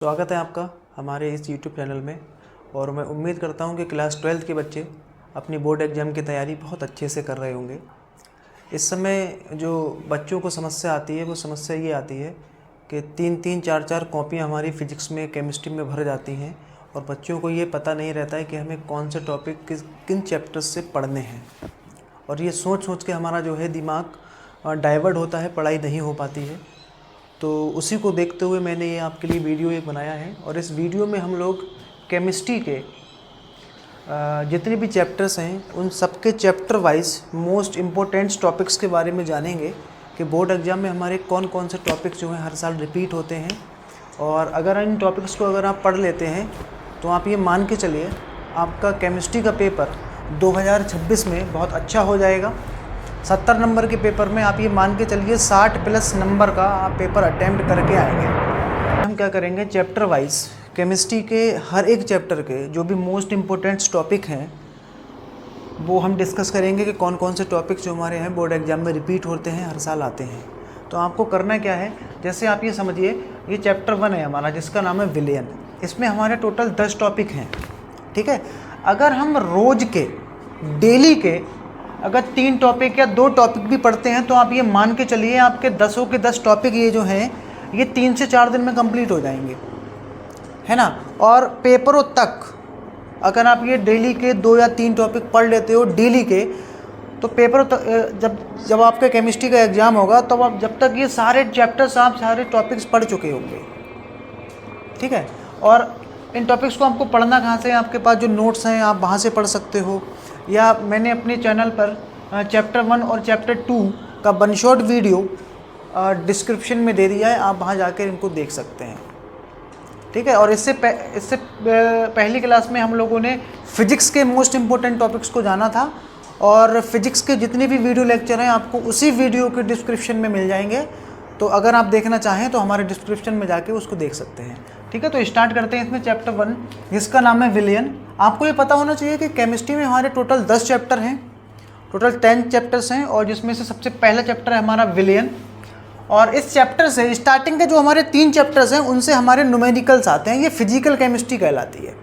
स्वागत है आपका हमारे इस YouTube चैनल में। और मैं उम्मीद करता हूं कि क्लास 12th के बच्चे अपनी बोर्ड एग्ज़ाम की तैयारी बहुत अच्छे से कर रहे होंगे। इस समय जो बच्चों को समस्या आती है वो समस्या ये आती है कि 3-3, 4-4 कॉपियाँ हमारी फ़िज़िक्स में, केमिस्ट्री में भर जाती हैं और बच्चों को ये पता नहीं रहता है कि हमें कौन से टॉपिक किन चैप्टर्स से पढ़ने हैं। और ये सोच के हमारा जो है दिमाग डाइवर्ट होता है, पढ़ाई नहीं हो पाती है। तो उसी को देखते हुए मैंने ये आपके लिए वीडियो एक बनाया है। और इस वीडियो में हम लोग केमिस्ट्री के जितने भी चैप्टर्स हैं उन सबके chapter wise most importance topics के बारे में जानेंगे कि बोर्ड एग्ज़ाम में हमारे कौन कौन से टॉपिक्स जो हैं हर साल रिपीट होते हैं। और अगर इन टॉपिक्स को अगर आप पढ़ लेते हैं तो आप ये मान के चलिए आपका केमिस्ट्री का पेपर 2026 में बहुत अच्छा हो जाएगा। 70 नंबर के पेपर में आप ये मान के चलिए 60+ नंबर का आप पेपर अटैम्प्ट करके आएंगे। हम क्या करेंगे, चैप्टर वाइज केमिस्ट्री के हर एक चैप्टर के जो भी मोस्ट इम्पोर्टेंट्स टॉपिक हैं वो हम डिस्कस करेंगे कि कौन कौन से टॉपिक्स जो हमारे हैं बोर्ड एग्जाम में रिपीट होते हैं, हर साल आते हैं। तो आपको करना क्या है, जैसे आप ये समझिए ये चैप्टर 1 है हमारा जिसका नाम है विलियन। इसमें हमारे टोटल 10 टॉपिक हैं, ठीक है। अगर हम रोज़ के डेली के अगर 3 टॉपिक या 2 टॉपिक भी पढ़ते हैं तो आप ये मान के चलिए आपके 10 के 10 टॉपिक ये जो हैं ये 3 से 4 दिन में कंप्लीट हो जाएंगे, है ना। और पेपरों तक अगर आप ये डेली के 2 या 3 टॉपिक पढ़ लेते हो डेली के, तो पेपरों तक जब आपका केमिस्ट्री का एग्ज़ाम होगा तो आप जब तक ये सारे चैप्टर्स आप सारे टॉपिक्स पढ़ चुके होंगे, ठीक है। और इन टॉपिक्स को आपको पढ़ना कहाँ से है, आपके पास जो नोट्स हैं आप वहाँ से पढ़ सकते हो, या मैंने अपने चैनल पर चैप्टर 1 और चैप्टर 2 का वन शॉट वीडियो डिस्क्रिप्शन में दे दिया है, आप वहाँ जाकर इनको देख सकते हैं, ठीक है। और इससे पहली क्लास में हम लोगों ने फिजिक्स के मोस्ट इम्पोर्टेंट टॉपिक्स को जाना था और फिजिक्स के जितने भी वीडियो लेक्चर हैं आपको उसी वीडियो के डिस्क्रिप्शन में मिल जाएंगे। तो अगर आप देखना चाहें तो हमारे डिस्क्रिप्शन में जाके उसको देख सकते हैं, ठीक है। तो स्टार्ट करते हैं इसमें चैप्टर 1 जिसका नाम है विलियन। आपको ये पता होना चाहिए कि केमिस्ट्री में हमारे टोटल 10 चैप्टर हैं, टोटल 10 चैप्टर्स हैं और जिसमें से सबसे पहला चैप्टर है हमारा विलियन। और इस चैप्टर से स्टार्टिंग के जो हमारे 3 चैप्टर्स हैं उनसे हमारे न्यूमेरिकल्स आते हैं, ये फिजिकल केमिस्ट्री कहलाती है,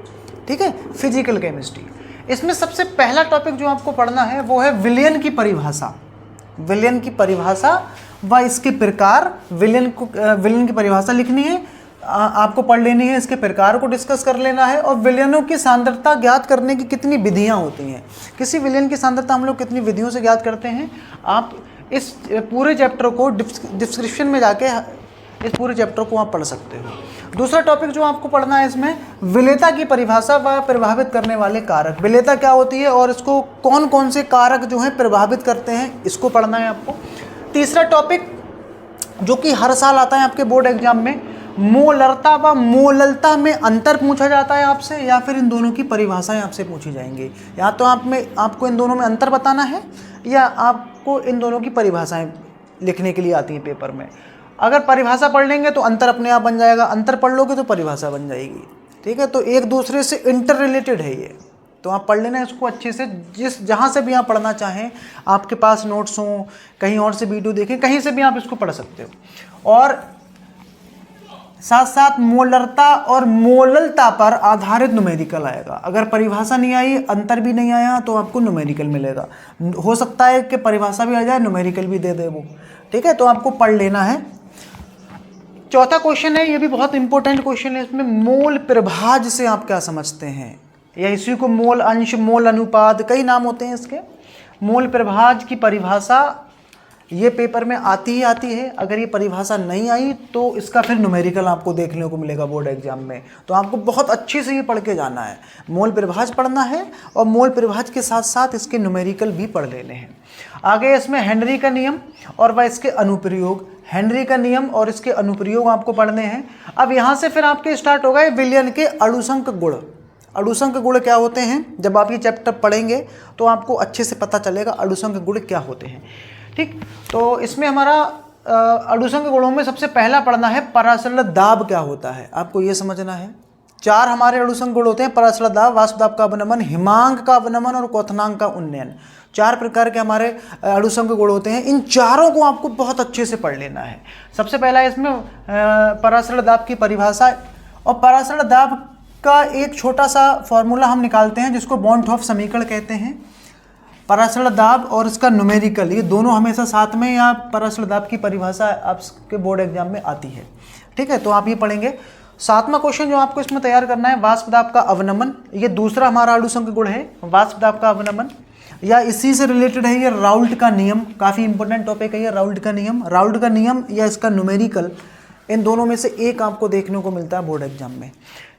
ठीक है, फिजिकल केमिस्ट्री। इसमें सबसे पहला टॉपिक जो आपको पढ़ना है वो है विलियन की परिभाषा। विलियन की परिभाषा व इसके प्रकार, विलियन की परिभाषा लिखनी है, आपको पढ़ लेनी है, इसके प्रकार को डिस्कस कर लेना है और विलियनों की सांद्रता ज्ञात करने की कितनी विधियां होती हैं। किसी विलियन की सांद्रता हम लोग कितनी विधियों से ज्ञात करते हैं, आप इस पूरे चैप्टर को डिस्क्रिप्शन में जाके इस पूरे चैप्टर को आप पढ़ सकते हो। दूसरा टॉपिक जो आपको पढ़ना है इसमें विलेयता की परिभाषा व प्रभावित करने वाले कारक। विलेयता क्या होती है और इसको कौन कौन से कारक जो हैं प्रभावित करते हैं, इसको पढ़ना है आपको। तीसरा टॉपिक जो कि हर साल आता है आपके बोर्ड एग्जाम में, मोलरता व मोललता में अंतर पूछा जाता है आपसे, या फिर इन दोनों की परिभाषाएं आपसे पूछी जाएंगी। या तो आपको इन दोनों में अंतर बताना है या आपको इन दोनों की परिभाषाएं लिखने के लिए आती हैं पेपर में। अगर परिभाषा पढ़ लेंगे तो अंतर अपने आप बन जाएगा, अंतर पढ़ लोगे तो परिभाषा बन जाएगी, ठीक है। तो एक दूसरे से इंटर रिलेटेड है ये, तो आप पढ़ लेना इसको अच्छे से। जहाँ से भी आप पढ़ना चाहें, आपके पास नोट्स हों, कहीं और से वीडियो देखें, कहीं से भी आप इसको पढ़ सकते हो। और साथ साथ मोलरता और मोललता पर आधारित न्यूमेरिकल आएगा। अगर परिभाषा नहीं आई, अंतर भी नहीं आया, तो आपको न्यूमेरिकल मिलेगा। हो सकता है कि परिभाषा भी आ जाए, न्यूमेरिकल भी दे दे वो, ठीक है। तो आपको पढ़ लेना है। चौथा क्वेश्चन है, ये भी बहुत इंपॉर्टेंट क्वेश्चन है। इसमें मोल प्रभाज से आप क्या समझते हैं, या इसी को मोल अंश, मोल अनुपात, कई नाम होते हैं इसके। मोल प्रभाज की परिभाषा ये पेपर में आती ही आती है। अगर ये परिभाषा नहीं आई तो इसका फिर न्यूमेरिकल आपको देखने को मिलेगा बोर्ड एग्जाम में। तो आपको बहुत अच्छे से ये पढ़ के जाना है। मोल प्रभाज पढ़ना है और मोल प्रभाज के साथ साथ इसके न्यूमेरिकल भी पढ़ लेने हैं। आगे इसमें हेनरी का नियम और वह इसके अनुप्रयोग, हेनरी का नियम और इसके अनुप्रयोग आपको पढ़ने हैं। अब यहाँ से फिर आपके स्टार्ट हो गए विलियन के अणुसंक गुण। अणुसंक गुण क्या होते हैं, जब आप ये चैप्टर पढ़ेंगे तो आपको अच्छे से पता चलेगा अणुसंक गुण क्या होते हैं, ठीक। तो इसमें हमारा अणुसंक गुणों में सबसे पहला पढ़ना है परासरल दाब क्या होता है, आपको ये समझना है। 4 हमारे अणुसंक गुण होते हैं, परासरल दाब, वाष्प दाब का अवनमन, हिमांक का अवनमन और क्वथनांक का उन्नयन। 4 प्रकार के हमारे अणुसंक गुण होते हैं। इन चारों को आपको बहुत अच्छे से पढ़ लेना है। सबसे पहला इसमें परासरल दाब की परिभाषा और परासरण दाब का एक छोटा सा फॉर्मूला हम निकालते हैं जिसको बॉन्ड-हॉफ समीकरण कहते हैं। परासरण दाब और इसका न्यूमेरिकल, ये दोनों हमेशा साथ में, या परासरण दाब की परिभाषा आपके बोर्ड एग्जाम में आती है। ठीक है, तो आप ये पढ़ेंगे। 7वां क्वेश्चन जो आपको इसमें तैयार करना है, वाष्प दाब का अवनमन। ये दूसरा हमारा अणुसंघ गुण है, वाष्प दाब का अवनमन, या इसी से रिलेटेड है ये राउल्ट का नियम। काफ़ी इंपॉर्टेंट टॉपिक है ये राउल्ट का नियम। राउल्ट का नियम या इसका न्यूमेरिकल, इन दोनों में से एक आपको देखने को मिलता है बोर्ड एग्जाम में।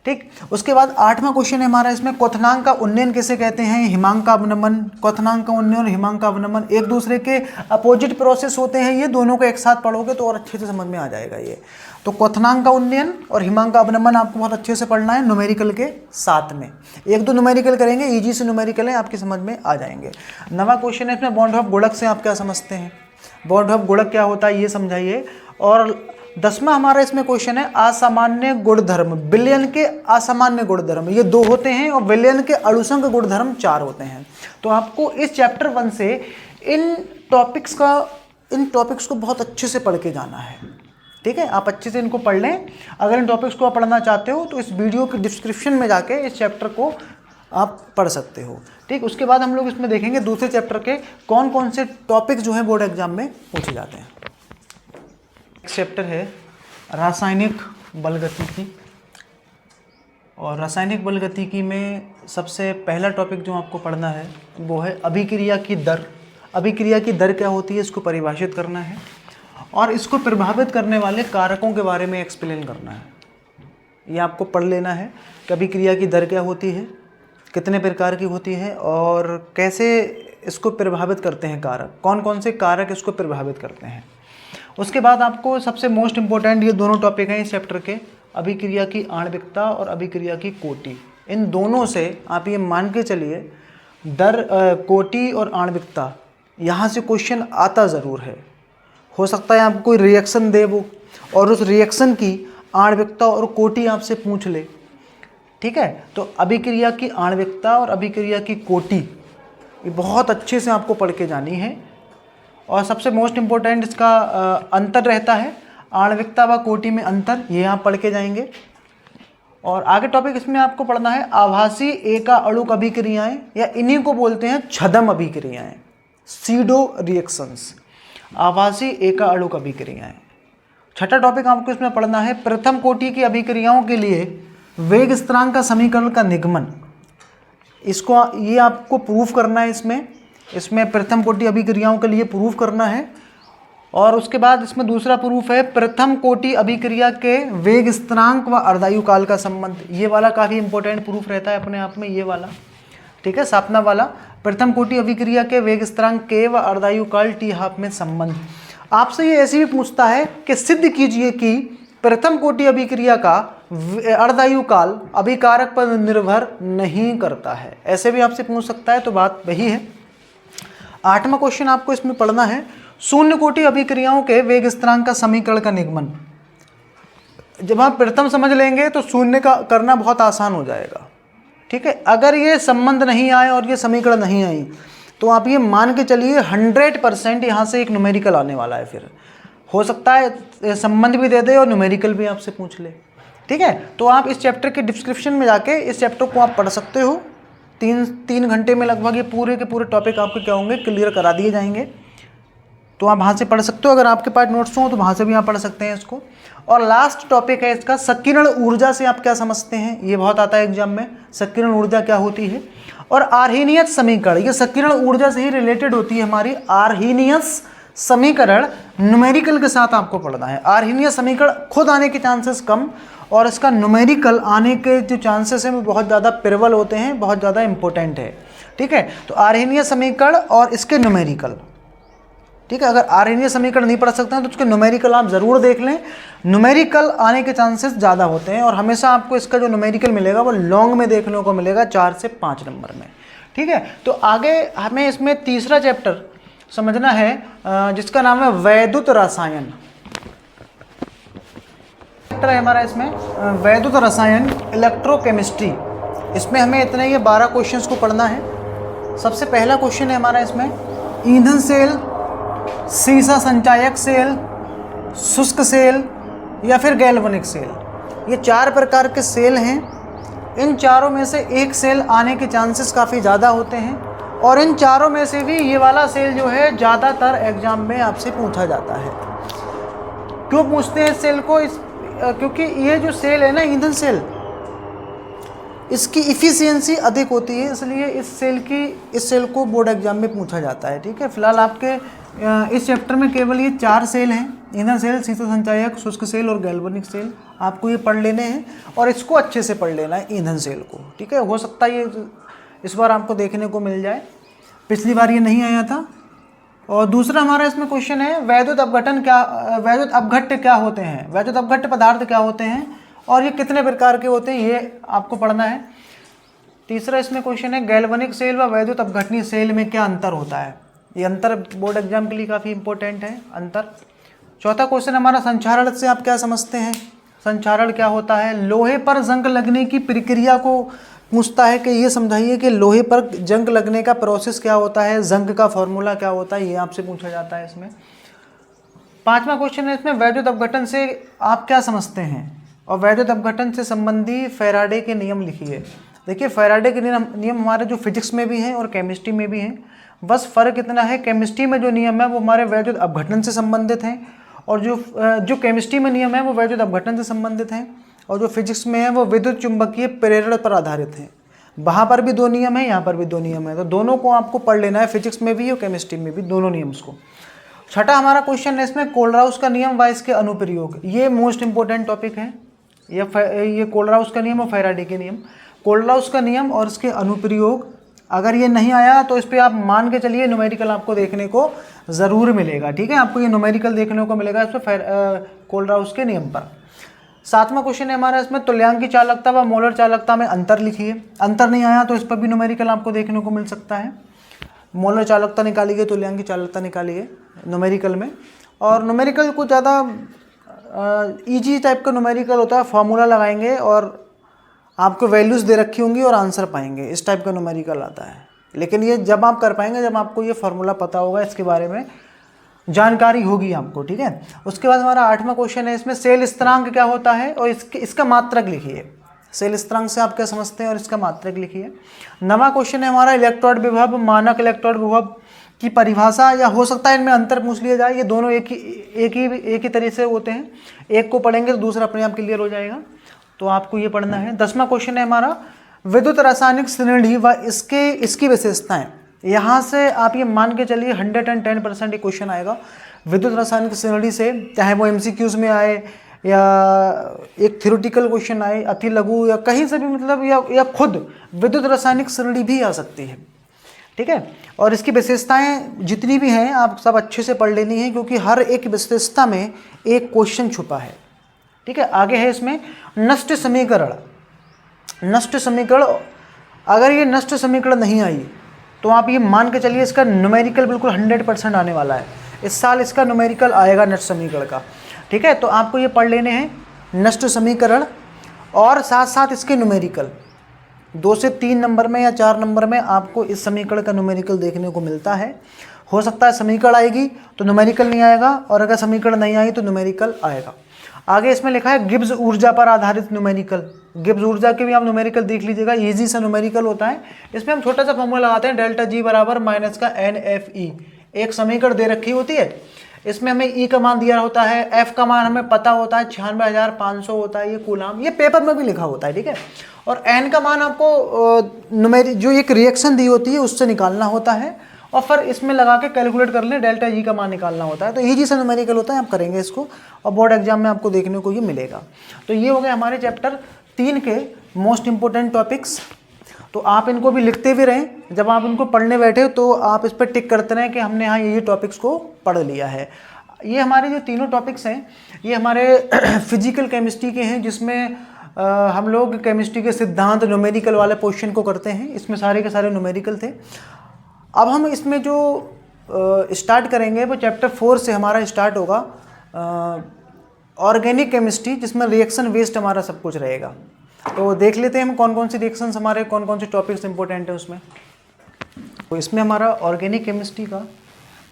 ठीक, उसके बाद 8वां क्वेश्चन है हमारा इसमें, क्वथनांक का उन्नयन किसे कहते हैं? हिमांक का अवनमन। क्वथनांक का उन्नयन और हिमांक का अवनमन एक दूसरे के अपोजिट प्रोसेस होते हैं, ये दोनों को एक साथ पढ़ोगे तो और अच्छे से समझ में आ जाएगा ये। तो क्वथनांक का उन्नयन और हिमांक का अवनमन आपको बहुत अच्छे से पढ़ना है न्यूमेरिकल के साथ में। 1-2 न्यूमेरिकल करेंगे, ईजी से न्यूमेरिकल है, आपकी समझ में आ जाएंगे। 9वां क्वेश्चन है इसमें, बॉन्ड-हॉफ गुणक से आप क्या समझते हैं? बॉन्ड-हॉफ गुणक क्या होता है ये समझाइए। और 10वां हमारा इसमें क्वेश्चन है, असामान्य गुणधर्म। विलयन के असामान्य गुणधर्म ये 2 होते हैं और विलयन के अणुसंघ गुणधर्म 4 होते हैं। तो आपको इस चैप्टर 1 से इन टॉपिक्स को बहुत अच्छे से पढ़ के जाना है। ठीक है, आप अच्छे से इनको पढ़ लें। अगर इन टॉपिक्स को आप पढ़ना चाहते हो तो इस वीडियो के डिस्क्रिप्शन में जाके इस चैप्टर को आप पढ़ सकते हो। ठीक, उसके बाद हम लोग इसमें देखेंगे दूसरे चैप्टर के कौन कौन से टॉपिक जो हैं बोर्ड एग्जाम में पूछे जाते हैं। चैप्टर है रासायनिक बलगतिकी, और रासायनिक बलगतिकी में सबसे पहला टॉपिक जो आपको पढ़ना है वो है अभिक्रिया की दर। अभिक्रिया की दर क्या होती है इसको परिभाषित करना है, और इसको प्रभावित करने वाले कारकों के बारे में एक्सप्लेन करना है। ये आपको पढ़ लेना है कि अभिक्रिया की दर क्या होती है, कितने प्रकार की होती है, और कैसे इसको प्रभावित करते हैं कारक, कौन कौन से कारक इसको प्रभावित करते हैं। उसके बाद आपको सबसे मोस्ट इम्पोर्टेंट ये दोनों टॉपिक हैं इस चैप्टर के, अभिक्रिया की आणविकता और अभिक्रिया की कोटि। इन दोनों से आप ये मान के चलिए दर, कोटि और आणविकता, यहाँ से क्वेश्चन आता ज़रूर है। हो सकता है आपको कोई रिएक्शन दे वो, और उस रिएक्शन की आणविकता और कोटि आपसे पूछ ले। ठीक है, तो अभिक्रिया की आणविकता और अभिक्रिया की कोटि ये बहुत अच्छे से आपको पढ़ के जानी है। और सबसे मोस्ट इम्पोर्टेंट इसका अंतर रहता है, आणविकता व कोटि में अंतर, ये आप पढ़ के जाएंगे। और आगे टॉपिक इसमें आपको पढ़ना है आभासी एका अणुक अभिक्रियाएं, या इन्हीं को बोलते हैं छद्म अभिक्रियाएं, सीडो रिएक्शंस, आभासी एका अणुक अभिक्रियाएं। छठा टॉपिक आपको इसमें पढ़ना है प्रथम कोटि की अभिक्रियाओं के लिए वेग स्थिरांक का समीकरण का निगमन। इसको ये आपको प्रूफ करना है, इसमें प्रथम कोटि अभिक्रियाओं के लिए प्रूफ करना है। और उसके बाद इसमें दूसरा प्रूफ है प्रथम कोटि अभिक्रिया के वेग स्थिरांक व अर्धायुकाल का संबंध। ये वाला काफ़ी इंपॉर्टेंट प्रूफ रहता है अपने आप में, ये वाला। ठीक है, 7वां वाला, प्रथम कोटि अभिक्रिया के वेग स्थिरांक के व अर्धायुकाल टी हाफ में संबंध। आपसे ये ऐसे भी पूछता है कि सिद्ध कीजिए कि प्रथम कोटि अभिक्रिया का अर्धायुकाल अभिकारक पर निर्भर नहीं करता है, ऐसे भी आपसे पूछ सकता है। तो बात वही है। 8वां क्वेश्चन आपको इसमें पढ़ना है शून्य कोटि अभिक्रियाओं के वेग स्थिरांक का समीकरण का निगमन। जब आप प्रथम समझ लेंगे तो शून्य का करना बहुत आसान हो जाएगा। ठीक है, अगर ये संबंध नहीं आए और ये समीकरण नहीं आई तो आप ये मान के चलिए 100% यहाँ से एक न्यूमेरिकल आने वाला है। फिर हो सकता है संबंध भी दे दे और न्यूमेरिकल भी आपसे पूछ ले। ठीक है, तो आप इस चैप्टर के डिस्क्रिप्शन में जाके इस चैप्टर को आप पढ़ सकते हो। 3 घंटे में लगभग ये पूरे के पूरे टॉपिक आपके क्या होंगे, क्लियर करा दिए जाएंगे। तो आप वहाँ से पढ़ सकते हो, अगर आपके पास नोट्स हो तो वहाँ से भी आप पढ़ सकते हैं इसको। और लास्ट टॉपिक है इसका संकीर्ण ऊर्जा से आप क्या समझते हैं, ये बहुत आता है एग्जाम में, संकीर्ण ऊर्जा क्या होती है। और आर्हीनियस समीकरण, ये संकीर्ण ऊर्जा से ही रिलेटेड होती है हमारी। आर्हीनियस समीकरण न्यूमेरिकल के साथ आपको पढ़ना है। आर्हीनियस समीकरण खुद आने के चांसेस कम, और इसका न्यूमेरिकल आने के जो चांसेस हैं वो बहुत ज़्यादा प्रबल होते हैं, बहुत ज़्यादा इंपॉर्टेंट है। ठीक है, तो आर्हीनियस समीकरण और इसके न्यूमेरिकल। ठीक है, अगर आर्हीनियस समीकरण नहीं पढ़ सकते हैं तो उसके न्यूमेरिकल आप ज़रूर देख लें। न्यूमेरिकल आने के चांसेस ज़्यादा होते हैं, और हमेशा आपको इसका जो न्यूमेरिकल मिलेगा वो लॉन्ग में देखने को मिलेगा, 4 से 5 नंबर में। ठीक है, तो आगे हमें इसमें तीसरा चैप्टर समझना है जिसका नाम है वैद्युत रसायन। चैप्टर है हमारा इसमें वैद्युत रसायन, इलेक्ट्रोकेमिस्ट्री। इसमें हमें इतने ये 12 क्वेश्चंस को पढ़ना है। सबसे पहला क्वेश्चन है हमारा इसमें ईंधन सेल, सीसा संचायक सेल, शुष्क सेल या फिर गैल्वनिक सेल। ये 4 प्रकार के सेल हैं। इन चारों में से एक सेल आने के चांसेस काफ़ी ज़्यादा होते हैं और इन चारों में से भी ये वाला सेल जो है ज़्यादातर एग्जाम में आपसे पूछा जाता है। क्यों पूछते हैं इस सेल को? क्योंकि ये जो सेल है ना, ईंधन सेल, इसकी इफ़िशियंसी अधिक होती है, इसलिए इस सेल को बोर्ड एग्जाम में पूछा जाता है। ठीक है, फिलहाल आपके इस चैप्टर में केवल ये 4 सेल हैं, ईंधन सेल, शीतल संचायक, शुष्क सेल और गैल्वेनिक सेल। आपको ये पढ़ लेने हैं और इसको अच्छे से पढ़ लेना है, ईंधन सेल को। ठीक है, हो सकता है ये इस बार आपको देखने को मिल जाए, पिछली बार ये नहीं आया था। और दूसरा हमारा इसमें क्वेश्चन है वैद्युत अपघट्य क्या होते हैं, वैद्युत अपघट्य पदार्थ क्या होते हैं और ये कितने प्रकार के होते हैं, ये आपको पढ़ना है। तीसरा इसमें क्वेश्चन है गैल्वेनिक सेल व वैद्युत अपघटनी सेल में क्या अंतर होता है। ये अंतर बोर्ड एग्जाम के लिए काफ़ी इंपॉर्टेंट है, अंतर। चौथा क्वेश्चन हमारा संचारण से आप क्या समझते हैं, संचारण क्या होता है। लोहे पर जंग लगने की प्रक्रिया को पूछता है कि ये समझाइए कि लोहे पर जंग लगने का प्रोसेस क्या होता है, जंग का फॉर्मूला क्या होता है, ये आपसे पूछा जाता है इसमें। पांचवा क्वेश्चन है इसमें वैद्युत अपघटन से आप क्या समझते हैं और वैद्युत अपघटन से संबंधी फैराडे के नियम लिखिए। देखिए, फैराडे के नियम हमारे जो फिजिक्स में भी हैं और केमिस्ट्री में भी हैं, बस फ़र्क इतना है केमिस्ट्री में जो नियम है वो हमारे वैद्युत अपघटन से संबंधित हैं और जो केमिस्ट्री में नियम है वो वैद्युत अपघटन से संबंधित हैं और जो फिजिक्स में है वो विद्युत चुंबकीय प्रेरण पर आधारित हैं। वहाँ पर भी 2 नियम है, यहाँ पर भी 2 नियम है, तो दोनों को आपको पढ़ लेना है, फिजिक्स में भी और केमिस्ट्री में भी, दोनों नियम्स को। छठा हमारा क्वेश्चन है इसमें कोलराउस का नियम व इसके अनुप्रयोग। ये मोस्ट इंपॉर्टेंट टॉपिक है, ये कोलराउस का नियम और फैराडे के नियम। कोलराउस का नियम और इसके अनुप्रयोग, अगर ये नहीं आया तो इस पर आप मान के चलिए न्यूमेरिकल आपको देखने को ज़रूर मिलेगा। ठीक है, आपको ये न्यूमेरिकल देखने को मिलेगा इस पर कोलराउस के नियम पर। 7वां क्वेश्चन है हमारा इसमें तुल्यांकी चालकता व मोलर चालकता में अंतर लिखिए। अंतर नहीं आया तो इस पर भी न्यूमेरिकल आपको देखने को मिल सकता है। मोलर चालकता निकालिए, तुल्यांकी चालकता निकालिए न्यूमेरिकल में। और न्यूमेरिकल को ज़्यादा ईजी टाइप का न्यूमेरिकल होता है, फार्मूला लगाएंगे और आपको वैल्यूज़ दे रखी होंगी और आंसर पाएंगे, इस टाइप का न्यूमेरिकल आता है। लेकिन ये जब आप कर पाएंगे जब आपको ये फार्मूला पता होगा, इसके बारे में जानकारी होगी आपको। ठीक है, उसके बाद हमारा 8वां क्वेश्चन है इसमें सेल स्थिरांक क्या होता है और इसका मात्रक लिखिए। सेल स्थिरांक से आप क्या समझते हैं और इसका मात्रक लिखिए। 9वां क्वेश्चन है हमारा इलेक्ट्रोड विभव, मानक इलेक्ट्रोड विभव की परिभाषा, या हो सकता है इनमें अंतर पूछ लिया जाए। ये दोनों एक ही तरह से होते हैं, एक को पढ़ेंगे तो दूसरा अपने आप क्लियर हो जाएगा, तो आपको ये पढ़ना है। 10वां क्वेश्चन है हमारा विद्युत रासायनिक श्रेणी व इसकी विशेषताएं। यहाँ से आप ये मान के चलिए 110% ये क्वेश्चन आएगा विद्युत रासायनिक श्रेणी से, चाहे वो MCQs में आए या एक थ्योरेटिकल क्वेश्चन आए, अति लघु या कहीं से भी, मतलब या खुद विद्युत रासायनिक श्रेणी भी आ सकती है। ठीक है, और इसकी विशेषताएं जितनी भी हैं आप सब अच्छे से पढ़ लेनी है, क्योंकि हर एक विशेषता में एक क्वेश्चन छुपा है। ठीक है, आगे है इसमें नष्ट समीकरण। नष्ट समीकरण, अगर ये नष्ट समीकरण नहीं आई तो आप ये मान के चलिए इसका न्यूमेरिकल बिल्कुल 100% आने वाला है। इस साल इसका न्यूमेरिकल आएगा नष्ट समीकरण का। ठीक है, तो आपको ये पढ़ लेने हैं नष्ट समीकरण और साथ साथ इसके न्यूमेरिकल। 2 से 3 नंबर में या 4 नंबर में आपको इस समीकरण का न्यूमेरिकल देखने को मिलता है। हो सकता है समीकरण आएगी तो न्यूमेरिकल नहीं आएगा, और अगर समीकरण नहीं आई तो न्यूमेरिकल आएगा। आगे इसमें लिखा है गिब्स ऊर्जा पर आधारित न्यूमेरिकल। गिब्स ऊर्जा के भी आप न्यूमेरिकल देख लीजिएगा, इजी सा न्यूमेरिकल होता है। इसमें हम छोटा सा फॉर्मूला लगाते हैं, डेल्टा G बराबर माइनस का NFE। एक समीकरण दे रखी होती है, इसमें हमें E का मान दिया होता है, F का मान हमें पता होता है 96,500 होता है, ये कूलाम, ये पेपर में भी लिखा होता है। ठीक है, और N का मान आपको जो एक रिएक्शन दी होती है उससे निकालना होता है, और फिर इसमें लगा के कैलकुलेट कर लें, डेल्टा G का मान निकालना होता है। तो ईजी सा न्यूमेरिकल होता है, आप करेंगे इसको और बोर्ड एग्जाम में आपको देखने को ये मिलेगा। तो ये हो गए हमारे चैप्टर 3 के मोस्ट इंपॉर्टेंट टॉपिक्स। तो आप इनको भी लिखते भी रहें, जब आप इनको पढ़ने बैठे तो आप इस पर टिक करते रहें कि हमने यहाँ ये टॉपिक्स को पढ़ लिया है। ये हमारे जो तीनों टॉपिक्स हैं ये हमारे फिजिकल केमिस्ट्री के हैं, जिसमें हम लोग केमिस्ट्री के सिद्धांत न्यूमेरिकल वाले पोर्शन को करते हैं। इसमें सारे के सारे न्यूमेरिकल थे। अब हम इसमें जो स्टार्ट करेंगे वो चैप्टर 4 से हमारा स्टार्ट होगा ऑर्गेनिक केमिस्ट्री, जिसमें रिएक्शन बेस्ड हमारा सब कुछ रहेगा। तो देख लेते हैं हम कौन कौन सी रिएक्शंस हमारे, कौन कौन से टॉपिक्स इंपॉर्टेंट है उसमें। तो इसमें हमारा ऑर्गेनिक केमिस्ट्री का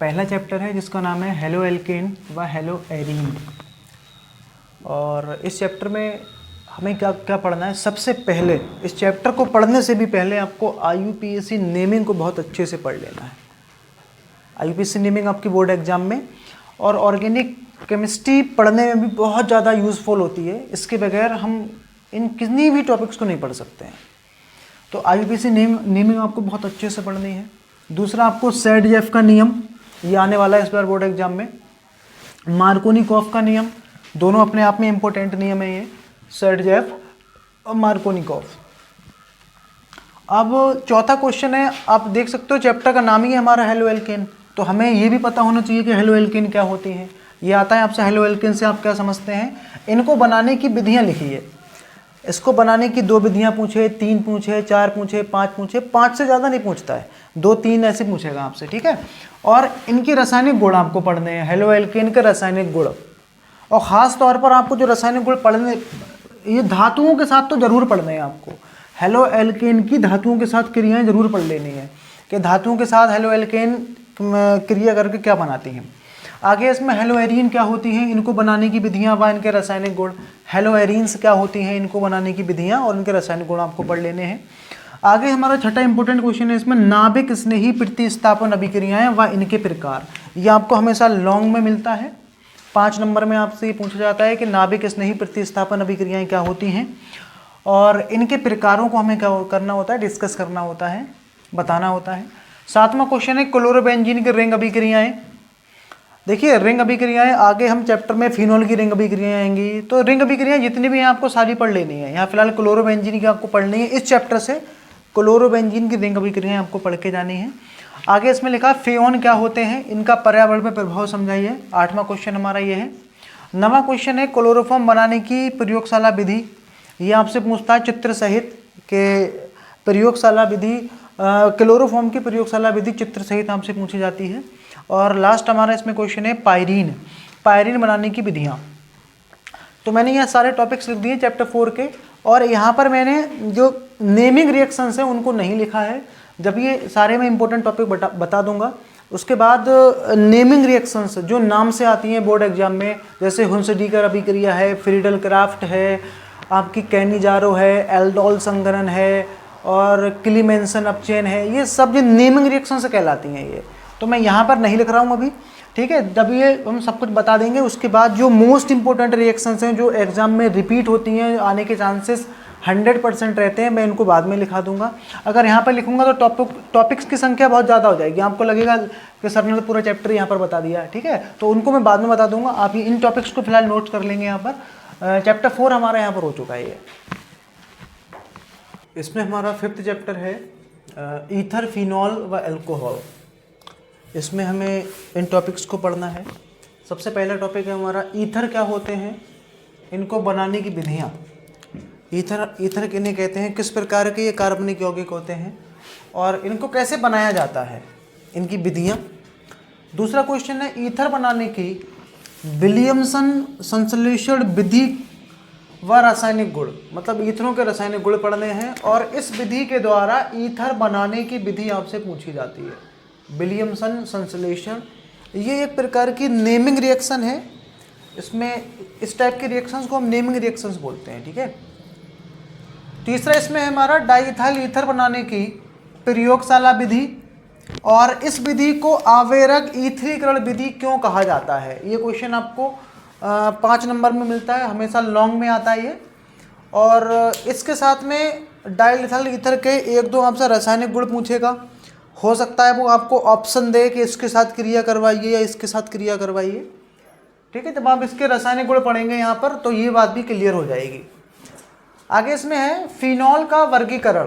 पहला चैप्टर है जिसका नाम है हेलो एल्केन व हेलो एरीन। और इस चैप्टर में हमें क्या क्या पढ़ना है? सबसे पहले इस चैप्टर को पढ़ने से भी पहले आपको IUPAC नेमिंग को बहुत अच्छे से पढ़ लेना है। IUPAC नेमिंग आपकी बोर्ड एग्जाम में और ऑर्गेनिक केमिस्ट्री पढ़ने में भी बहुत ज़्यादा यूज़फुल होती है। इसके बगैर हम इन किसी भी टॉपिक्स को नहीं पढ़ सकते हैं। तो IUPAC नेमिंग आपको बहुत अच्छे से पढ़नी है। दूसरा आपको SADJF का नियम, ये आने वाला है इस बार बोर्ड एग्जाम में। मार्कोनिकॉफ का नियम, दोनों अपने आप में इम्पोर्टेंट नियम है ये, SADJF और मार्कोनिकॉफ। अब चौथा क्वेश्चन है, आप देख सकते हो चैप्टर का नाम ही है हमारा हेलो एल्केन, तो हमें ये भी पता होना चाहिए कि हेलो एल्केन क्या होती है। ये आता है आपसे हेलो एल्केन से आप क्या समझते हैं। इनको बनाने की विधियाँ लिखी है। इसको बनाने की 2 विधियाँ पूछे, 3 पूछे, 4 पूछे, 5 पूछे, 5 से ज़्यादा नहीं पूछता है, 2-3 ऐसे पूछेगा आपसे, ठीक है। और इनके रासायनिक गुण आपको पढ़ने हैं, हेलो एल्केन के रासायनिक गुण। और ख़ास तौर पर आपको जो रासायनिक गुण पढ़ने, ये धातुओं के साथ तो ज़रूर पढ़ने हैं आपको। हेलो एल्केन की धातुओं के साथ क्रियाएँ ज़रूर पढ़ लेनी है कि धातुओं के साथ हेलो एल्केन क्रिया करके क्या बनाती हैं। आगे इसमें हेलो एरीन क्या होती हैं, इनको बनाने की विधियाँ व इनके रासायनिक गुण। हेलो एरीन्स क्या होती हैं, इनको बनाने की विधियाँ और इनके रासायनिक गुण आपको पढ़ लेने हैं। आगे हमारा छठा इंपॉर्टेंट क्वेश्चन है इसमें, नाभिक स्नेही प्रतिस्थापन अभिक्रियाएं व इनके प्रकार। ये आपको हमेशा लॉन्ग में मिलता है, 5 नंबर में आपसे ये पूछा जाता है कि नाभिक स्नेही प्रतिस्थापन अभिक्रियाएं क्या होती हैं और इनके प्रकारों को हमें क्या करना होता है, डिस्कस करना होता है, बताना होता है। 7वां क्वेश्चन है क्लोरोबेंजीन की रिंग अभिक्रियाएं। देखिए रिंग अभिक्रियाएं, आगे हम चैप्टर में फिनॉल की रिंग अभिक्रियाएं आएंगी, तो रिंग अभिक्रियाएं जितनी भी हैं आपको सारी पढ़ लेनी है। यहाँ फिलहाल क्लोरोबेंजीन की आपको पढ़नी है, इस चैप्टर से क्लोरोबेंजीन की रिंग अभिक्रियाएं आपको पढ़ के जानी है। आगे इसमें लिखा फ्रेऑन क्या होते हैं, इनका पर्यावरण पर प्रभाव समझाइए। 8वां क्वेश्चन हमारा ये है। 9वां क्वेश्चन है क्लोरोफॉर्म बनाने की प्रयोगशाला विधि। ये आपसे पूछता है चित्र सहित के प्रयोगशाला विधि, क्लोरोफॉर्म की प्रयोगशाला विधि चित्र सहित आपसे पूछी जाती है। और लास्ट हमारा इसमें क्वेश्चन है पायरीन बनाने की विधियाँ। तो मैंने ये सारे टॉपिक्स लिख दिए चैप्टर 4 के, और यहाँ पर मैंने जो नेमिंग रिएक्शंस हैं उनको नहीं लिखा है। जब ये सारे मैं इंपॉर्टेंट टॉपिक बता दूंगा, उसके बाद नेमिंग रिएक्शंस जो नाम से आती हैं बोर्ड एग्जाम में, जैसे हुंसडीकर अभिक्रिया है, फ्रीडल क्राफ्ट है, आपकी कैनिजारो है, एल्डोल संगरन है और क्लीमेंसन अपचेन है, ये सब जो नेमिंग रिएक्शन से कहलाती हैं ये, तो मैं यहाँ पर नहीं लिख रहा हूँ अभी, ठीक है। जब ये हम सब कुछ बता देंगे उसके बाद जो मोस्ट इंपॉर्टेंट रिएक्शंस हैं जो एग्जाम में रिपीट होती हैं, आने के चांसेस 100% रहते हैं, मैं इनको बाद में लिखा दूंगा। अगर यहाँ पर लिखूंगा तो टॉपिक्स की संख्या बहुत ज़्यादा हो जाएगी, आपको लगेगा कि सर ने तो पूरा चैप्टर यहाँ पर बता दिया है, ठीक है। तो उनको मैं बाद में बता दूंगा, आप इन टॉपिक्स को फिलहाल नोट कर लेंगे। यहाँ पर चैप्टर 4 हमारा यहाँ पर हो चुका है ये। इसमें हमारा 5th चैप्टर है ईथर, फिनॉल व एल्कोहल। इसमें हमें इन टॉपिक्स को पढ़ना है। सबसे पहला टॉपिक है हमारा ईथर क्या होते हैं, इनको बनाने की विधियाँ। ईथर किन्हें कहते हैं, किस प्रकार के ये कार्बनिक यौगिक होते हैं और इनको कैसे बनाया जाता है, इनकी विधियाँ। दूसरा क्वेश्चन है ईथर बनाने की विलियमसन संश्लेषण विधि व रासायनिक गुण, मतलब ईथरों के रासायनिक गुण पढ़ने हैं और इस विधि के द्वारा ईथर बनाने की विधि आपसे पूछी जाती है। विलियमसन संश्लेषण, ये एक प्रकार की नेमिंग रिएक्शन है। इसमें इस टाइप के रिएक्शंस को हम नेमिंग रिएक्शंस बोलते हैं, ठीक है। तीसरा इसमें है हमारा डाइइथाइल ईथर बनाने की प्रयोगशाला विधि, और इस विधि को आवेरक ईथरीकरण विधि क्यों कहा जाता है। ये क्वेश्चन आपको 5 नंबर में मिलता है, हमेशा लॉन्ग में आता है ये। और इसके साथ में डाइइथाइल ईथर के 1-2 आपसे रासायनिक गुण पूछेगा, हो सकता है वो आपको ऑप्शन दे कि इसके साथ क्रिया करवाइए या इसके साथ क्रिया करवाइए, ठीक है। जब आप इसके रासायनिक गुण पढ़ेंगे यहाँ पर तो ये बात भी क्लियर हो जाएगी। आगे इसमें है फिनॉल का वर्गीकरण।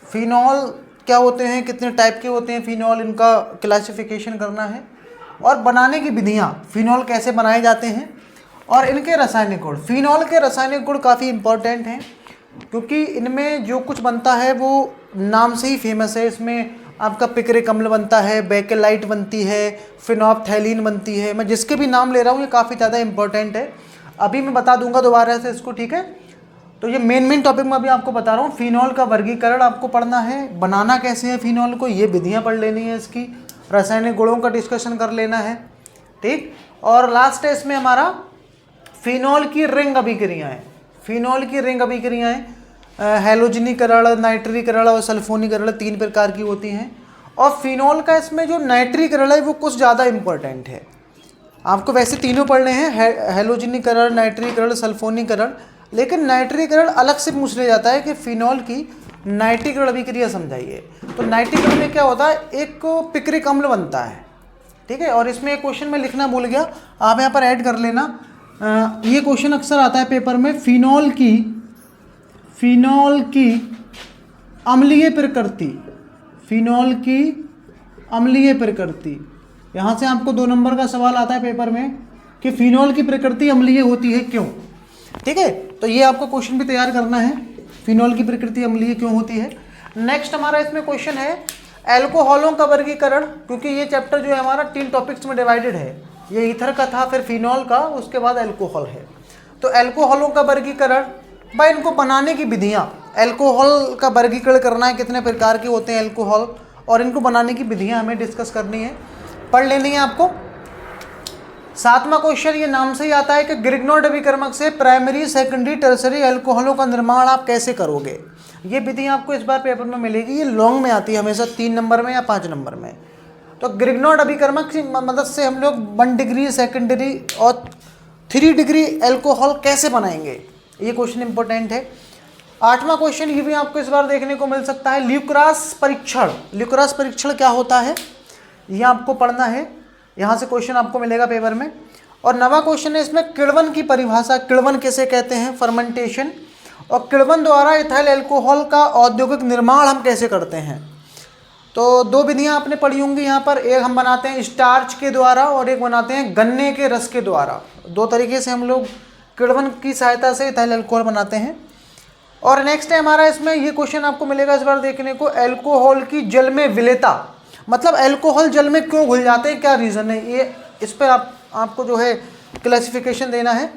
फिनॉल क्या होते हैं, कितने टाइप के होते हैं फिनॉल, इनका क्लासिफिकेशन करना है, और बनाने की विधियाँ, फिनॉल कैसे बनाए जाते हैं और इनके रासायनिक गुण। फिनॉल के रासायनिक गुण काफ़ी इंपॉर्टेंट हैं क्योंकि इनमें जो कुछ बनता है वो नाम से ही फेमस है। इसमें आपका पिक्रिक अम्ल बनता है, बेकेलाइट बनती है, फिनोप्थैलीन बनती है। मैं जिसके भी नाम ले रहा हूँ ये काफ़ी ज़्यादा इंपॉर्टेंट है, अभी मैं बता दूंगा दोबारा से इसको, ठीक है। तो ये मेन टॉपिक मैं अभी आपको बता रहा हूँ। फिनॉल का वर्गीकरण आपको पढ़ना है, बनाना कैसे है फिनॉल को, ये विधियाँ पढ़ लेनी है, इसकी रासायनिक गुणों का डिस्कशन कर लेना है, ठीक। और लास्ट है इसमें हमारा फिनॉल की रिंग अभिक्रियाएँ। फिनॉल की रिंग अभिक्रियाएं हैलोजनीकरण, नाइट्रीकरण और सल्फोनीकरण 3 प्रकार की होती हैं। और फिनॉल का इसमें जो नाइट्रीकरण है वो कुछ ज़्यादा इम्पोर्टेंट है। आपको वैसे तीनों पढ़ने हैं, हैलोजनीकरण, नाइट्रीकरण, सल्फोनीकरण, लेकिन नाइट्रीकरण अलग से पूछ लिया जाता है कि फिनॉल की नाइट्रीकरण अभिक्रिया समझाइए। तो नाइट्रीकरण में क्या होता है, एक पिक्रिक अम्ल बनता है, ठीक है। और इसमें एक क्वेश्चन मैं लिखना भूल गया, आप यहाँ पर ऐड कर लेना। ये क्वेश्चन अक्सर आता है पेपर में, फिनॉल की अम्लीय प्रकृति, फिनॉल की अम्लीय प्रकृति। यहाँ से आपको 2 नंबर का सवाल आता है पेपर में कि फिनॉल की प्रकृति अम्लीय होती है क्यों, ठीक है। तो ये आपको क्वेश्चन भी तैयार करना है, फिनॉल की प्रकृति अम्लीय क्यों होती है। नेक्स्ट हमारा इसमें क्वेश्चन है एल्कोहलों का वर्गीकरण, क्योंकि ये चैप्टर जो है हमारा 3 टॉपिक्स में डिवाइडेड है। ये ईथर का था, फिर फिनॉल का, उसके बाद एल्कोहल है। तो एल्कोहलों का वर्गीकरण, भाई इनको बनाने की विधियाँ, एल्कोहल का वर्गीकरण करना है, कितने प्रकार के होते हैं एल्कोहल, और इनको बनाने की विधियाँ हमें डिस्कस करनी है, पढ़ लेनी है आपको। 7वां क्वेश्चन, ये नाम से ही आता है कि ग्रिग्नोड अभिकर्मक से प्राइमरी, सेकेंडरी, टर्सरी एल्कोहलों का निर्माण आप कैसे करोगे। ये विधि आपको इस बार पेपर में मिलेगी, ये लॉन्ग में आती है हमेशा, 3 नंबर में या 5 नंबर में। तो ग्रिग्नोड अभिकर्मक की मदद से हम लोग 1 डिग्री, सेकेंडरी और 3 डिग्री एल्कोहल कैसे बनाएंगे, ये क्वेश्चन इंपॉर्टेंट है। 8वां क्वेश्चन, ये भी आपको इस बार देखने को मिल सकता है, ल्यूक्रास परीक्षण। ल्यूक्रास परीक्षण क्या होता है, ये आपको पढ़ना है, यहाँ से क्वेश्चन आपको मिलेगा पेपर में। और 9वां क्वेश्चन है इसमें किण्वन की परिभाषा, किण्वन किसे कहते हैं, फर्मेंटेशन, और किण्वन द्वारा इथाइल अल्कोहल का औद्योगिक निर्माण हम कैसे करते हैं। तो 2 विधियाँ आपने पढ़ी होंगी यहाँ पर, एक हम बनाते हैं स्टार्च के द्वारा और एक बनाते हैं गन्ने के रस के द्वारा। 2 तरीके से हम लोग किण्वन की सहायता से इथाइल अल्कोहल बनाते हैं। और नेक्स्ट है हमारा इसमें, ये क्वेश्चन आपको मिलेगा इस बार देखने को, एल्कोहल की जल में विलेयता, मतलब एल्कोहल जल में क्यों घुल जाते हैं, क्या रीज़न है, ये इस पर आपको जो है क्लासिफिकेशन देना है,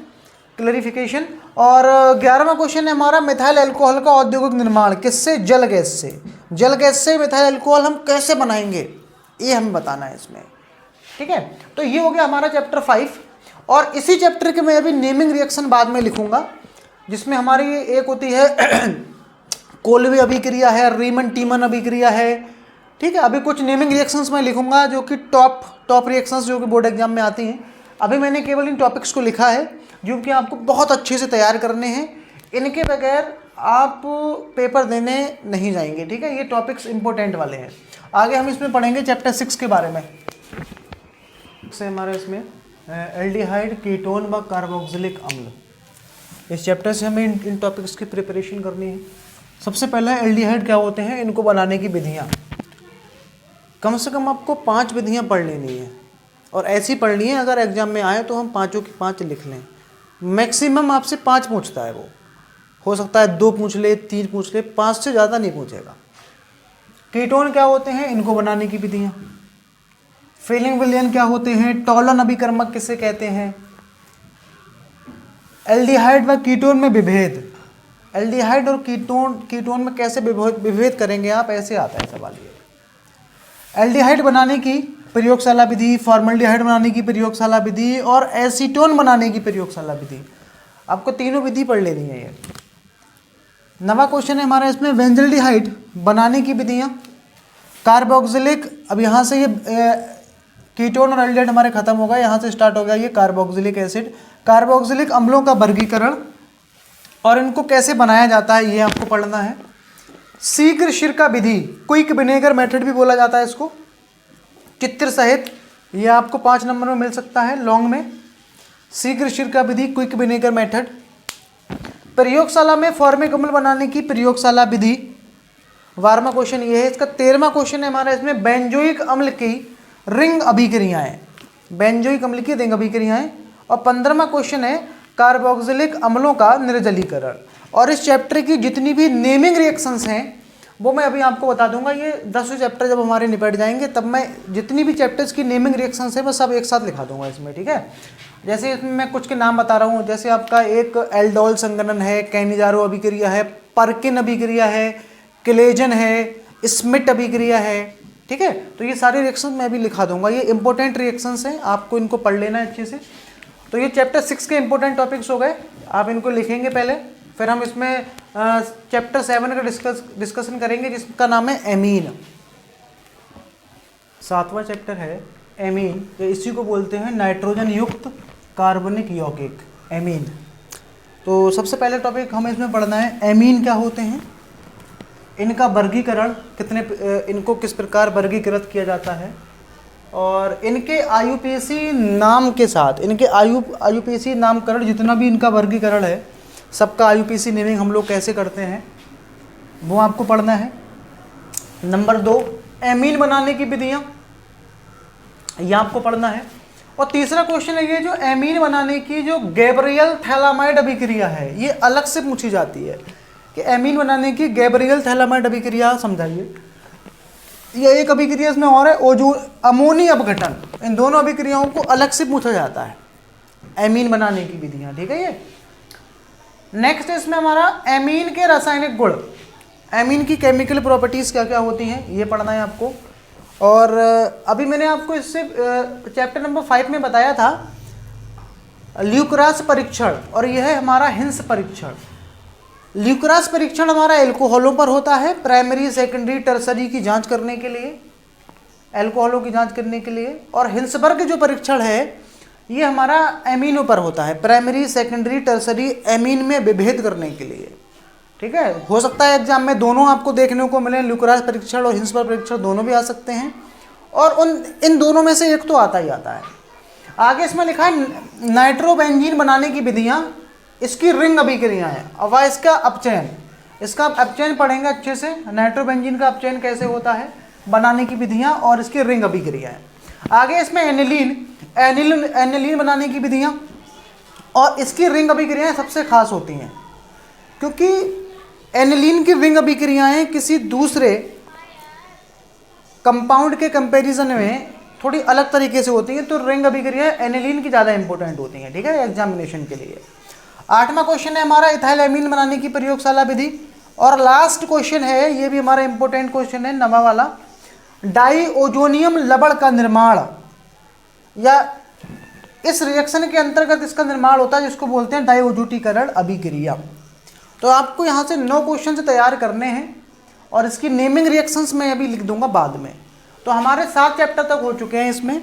क्लैरिफिकेशन। और 11वां क्वेश्चन है हमारा, मिथाइल अल्कोहल का औद्योगिक निर्माण किससे, जल गैस से। जल गैस से मिथाइल अल्कोहल हम कैसे बनाएंगे, ये हमें बताना है इसमें, ठीक है। तो ये हो गया हमारा चैप्टर 5। और इसी चैप्टर के मैं अभी नेमिंग रिएक्शन बाद में लिखूंगा, जिसमें हमारी एक होती है कोल्वे अभिक्रिया है, रीमन टीमन अभिक्रिया है, ठीक है। अभी कुछ नेमिंग रिएक्शंस मैं लिखूंगा जो कि टॉप रिएक्शंस जो कि बोर्ड एग्जाम में आती हैं। अभी मैंने केवल इन टॉपिक्स को लिखा है जो कि आपको बहुत अच्छे से तैयार करने हैं, इनके बगैर आप पेपर देने नहीं जाएंगे, ठीक है। ये टॉपिक्स इंपॉर्टेंट वाले हैं। आगे हम इसमें पढ़ेंगे चैप्टर 6 के बारे में। से हमारे इसमें एल्डिहाइड, कीटोन व कार्बोक्सिलिक अम्ल, इस चैप्टर से हमें इन टॉपिक्स की प्रिपरेशन करनी है। सबसे पहला एल्डिहाइड क्या होते हैं, इनको बनाने की विधियाँ। कम से कम आपको 5 विधियाँ पढ़ लेनी है, और ऐसी पढ़नी है अगर एग्जाम में आए तो हम 5 की 5 लिख लें। मैक्सिमम आपसे 5 पूछता है, वो हो सकता है 2 पूछ ले, 3 पूछ ले, 5 से ज़्यादा नहीं पूछेगा। कीटोन क्या होते हैं, इनको बनाने की विधियाँ। फीलिंग विलियन क्या होते हैं, टॉलन अभिकर्मक किसे कहते हैं। एल्डिहाइड व कीटोन में विभेद, एल्डिहाइड और कीटोन में कैसे विभेद करेंगे आप, ऐसे आता है सवाल ये। एल्डिहाइड बनाने की प्रयोगशाला विधि, फॉर्मल्डिहाइड बनाने की प्रयोगशाला विधि और एसीटोन बनाने की प्रयोगशाला विधि, आपको तीनों विधि पढ़ लेनी है ये। 9वां क्वेश्चन है हमारा इसमें, बेंजल्डिहाइड बनाने की विधियाँ। कार्बोक्सिलिक, अब यहाँ से ये कीटोन और एल्डिहाइड हमारे खत्म हो गए, यहाँ से स्टार्ट हो गया ये कार्बोक्सिलिक एसिड। कार्बोक्सिलिक अम्लों का वर्गीकरण और इनको कैसे बनाया जाता है, ये आपको पढ़ना है। शीघ्र सिरका विधि, क्विक विनेगर मेथड भी बोला जाता है इसको, चित्र सहित, ये आपको 5 नंबर में मिल सकता है लॉन्ग में। शीघ्र सिरका विधि, क्विक विनेगर मेथड। प्रयोगशाला में फॉर्मिक अम्ल बनाने की प्रयोगशाला विधि, 12वां क्वेश्चन ये है इसका। 13वां क्वेश्चन है हमारा इसमें, बेंजोइक अम्ल की रिंग अभिक्रियाएं, बेंजोइक अम्ल की रिंग अभिक्रियाएं। और 15वां क्वेश्चन है कार्बोक्सिलिक अम्लों का निर्जलीकरण। और इस चैप्टर की जितनी भी नेमिंग रिएक्शंस हैं वो मैं अभी आपको बता दूंगा। ये 10वें चैप्टर जब हमारे निपट जाएंगे तब मैं जितनी भी चैप्टर्स की नेमिंग रिएक्शंस है मैं सब एक साथ लिखा दूंगा इसमें, ठीक है। जैसे इसमें मैं कुछ के नाम बता रहा हूँ, जैसे आपका एक एल्डोल संगठन है, कैनिजारो अभिक्रिया है, पर्किन अभिक्रिया है, क्लेजन है, स्मिट अभिक्रिया है, ठीक है। तो ये सारे रिएक्शन मैं भी लिखा दूंगा, ये इंपॉर्टेंट रिएक्शंस हैं, आपको इनको पढ़ लेना है अच्छे से। तो ये चैप्टर 6 के इंपॉर्टेंट टॉपिक्स हो गए, आप इनको लिखेंगे पहले, फिर हम इसमें चैप्टर 7 का डिस्कशन करेंगे जिसका नाम है एमीन। 7वां चैप्टर है एमीन, इसी को बोलते हैं नाइट्रोजन युक्त कार्बनिक यौगिक, एमीन। तो सबसे पहले टॉपिक हमें इसमें पढ़ना है एमीन क्या होते हैं, इनका वर्गीकरण इनको किस प्रकार वर्गीकृत किया जाता है, और इनके आईयूपीएसी नाम के साथ, इनके आईयूपीएसी नामकरण जितना भी इनका वर्गीकरण है सबका आईयूपीएसी नेमिंग हम लोग कैसे करते हैं वो आपको पढ़ना है। नंबर 2 एमीन बनाने की विधियाँ, यह आपको पढ़ना है। और तीसरा क्वेश्चन है ये जो एमीन बनाने की जो गैब्रियल थैलामाइड अभिक्रिया है ये अलग से पूछी जाती है कि एमीन बनाने की गैब्रियल थैलामाइड अभिक्रिया समझाइए। ये एक अभिक्रिया इसमें और है ओजो अमोनी अपघटन, इन दोनों अभिक्रियाओं को अलग से पूछा जाता है एमीन बनाने की विधियाँ, ठीक है। ये नेक्स्ट इसमें हमारा एमीन के रासायनिक गुण, एमीन की केमिकल प्रॉपर्टीज़ क्या क्या होती हैं ये पढ़ना है आपको। और अभी मैंने आपको इससे चैप्टर नंबर 5 में बताया था ल्यूक्रास परीक्षण, और यह है हमारा हिंस परीक्षण। ल्यूक्रास परीक्षण हमारा एल्कोहलों पर होता है, प्राइमरी सेकेंडरी टर्सरी की जांच करने के लिए, एल्कोहलों की जांच करने के लिए। और हिंसबर्ग जो परीक्षण है ये हमारा एमीनों पर होता है, प्राइमरी सेकेंडरी टर्सरी एमीन में विभेद करने के लिए, ठीक है। हो सकता है एग्जाम में दोनों आपको देखने को मिले, ल्यूक्रास परीक्षण और हिंसबर्ग परीक्षण दोनों भी आ सकते हैं, और इन दोनों में से एक तो आता ही आता है। आगे इसमें लिखा है नाइट्रोबेंजीन बनाने की विधियाँ, इसकी रिंग अभिक्रिया है, अब इसका अपचयन, इसका अपचयन पढ़ेंगे अच्छे से, नाइट्रोबेंजीन का अपचयन कैसे होता है, बनाने की विधियाँ और इसकी रिंग अभिक्रिया है। आगे इसमें एनिलीन बनाने की विधियाँ और इसकी रिंग अभिक्रियाएँ सबसे खास होती हैं, क्योंकि एनिलीन की रिंग अभिक्रियाएँ किसी दूसरे कंपाउंड के कंपैरिजन में थोड़ी अलग तरीके से होती हैं, तो रिंग अभिक्रिया एनिलीन की ज़्यादा इंपॉर्टेंट होती हैं, ठीक है, एग्जामिनेशन के लिए। 8वां क्वेश्चन है हमारा इथाइल एमीन बनाने की प्रयोगशाला विधि, और लास्ट क्वेश्चन है ये भी हमारा इंपॉर्टेंट क्वेश्चन है 9वां वाला, डाईओजोनियम लवण का निर्माण, या इस रिएक्शन के अंतर्गत इसका निर्माण होता है जिसको बोलते हैं डाईओजोटीकरण अभिक्रिया। तो आपको यहाँ से 9 क्वेश्चन तैयार करने हैं, और इसकी नेमिंग रिएक्शंस मैं अभी लिख दूंगा बाद में। तो हमारे 7 चैप्टर तक हो चुके हैं इसमें।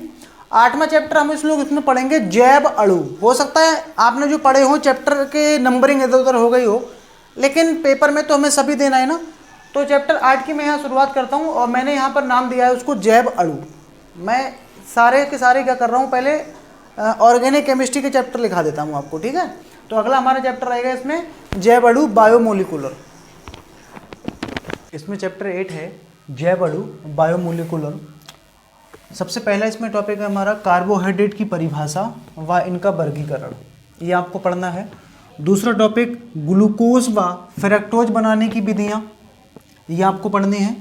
8वां चैप्टर हम इसमें पढ़ेंगे जैव अणु। हो सकता है आपने जो पढ़े हो चैप्टर के नंबरिंग इधर उधर हो गई हो, लेकिन पेपर में तो हमें सभी देना है ना। तो चैप्टर 8 की मैं यहाँ शुरुआत करता हूँ, और मैंने यहाँ पर नाम दिया है उसको जैव अणु। मैं सारे के सारे क्या कर रहा हूँ, पहले ऑर्गेनिक केमिस्ट्री के चैप्टर लिखा देता हूँ आपको, ठीक है। तो अगला हमारा चैप्टर आएगा इसमें जैव अणु बायोमोलिकुलर, इसमें चैप्टर 8 है जैव अणु बायोमोलिकुलर। सबसे पहला इसमें टॉपिक है हमारा कार्बोहाइड्रेट की परिभाषा व इनका वर्गीकरण, ये आपको पढ़ना है। दूसरा टॉपिक ग्लूकोज व फ्रक्टोज बनाने की विधियाँ, ये आपको पढ़ने हैं।